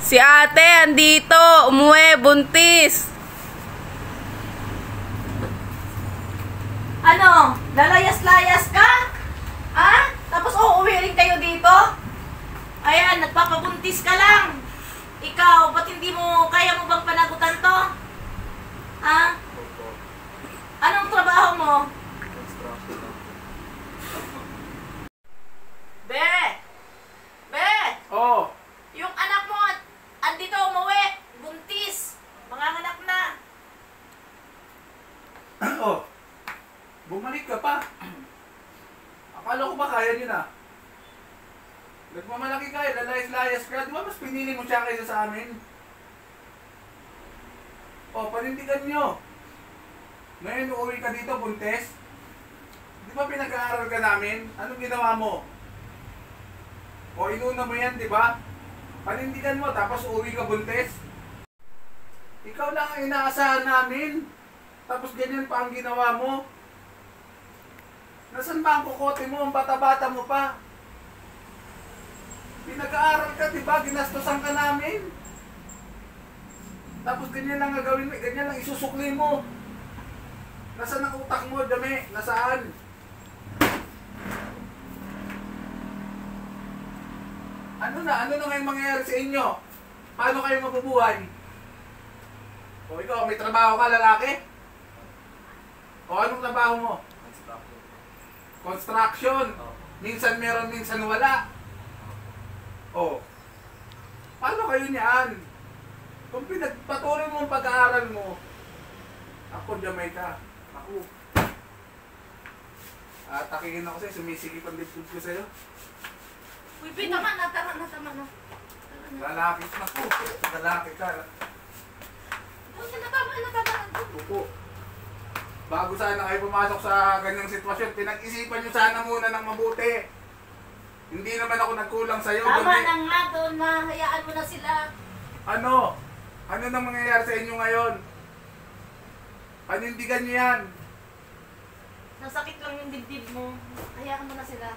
Si ate, andito. Umuwi, buntis. Ano? Lalayas-layas ka? Ha? Tapos uuwi rin kayo dito? Ayan, nagpapabuntis ka lang. Ikaw, ba't hindi mo, kaya mo bang panagutan to? Ha? Anong trabaho mo? Be! Be! Oh, Yung anak mo, andito umuwi. Buntis. Manganganak na. oh. Bumalik ka pa. Akala ko ba kaya niyo na? Nagmamalaki ka, lalayas-layas ka. Di ba mas pinili mo siya kaysa sa amin? Oh, panindigan nyo. Ngayon uuwi ka dito, buntes. Di ba pinag-aaral ka namin? Anong ginawa mo? O inuna mo yan, di ba? Panindigan mo, tapos uuwi ka buntes. Ikaw lang ang inaasahan namin. Tapos ganyan pa ang ginawa mo. Nasaan ba ang kukote mo? Ang bata-bata mo pa. Pinag-aaral ka, di ba? Ginastosan ka namin. Tapos ganyan lang gagawin mo, ganyan lang isusukli mo. Nasaan ang utak mo, dami? Nasaan? Ano na ngayon mangyayari sa inyo? Paano kayo mabubuhay? O ikaw, may trabaho ka, lalaki? O anong trabaho mo? Construction. Minsan meron, minsan wala. O, paano kayo niyan? Kung pinagpatuloy mo ang pag-aaral mo, ako, Jamaica. Ako. Atakihin ako sa'yo, sumisigip ang dibdib ko sa'yo. Uy, Be, tama na. Lalaki, naku, lalaki ka. Uy, natama. Opo. Bago sana kayo pumasok sa ganyang sitwasyon, pinag-isipan nyo sana muna ng mabuti. Hindi naman ako nagkulang sa'yo. Tama na nga doon na, hayaan mo na sila. Ano? Ano nang mangyayari sa inyo ngayon? Panindigan nyo yan. Nasakit lang yung dibdib mo. Hayaan mo na sila.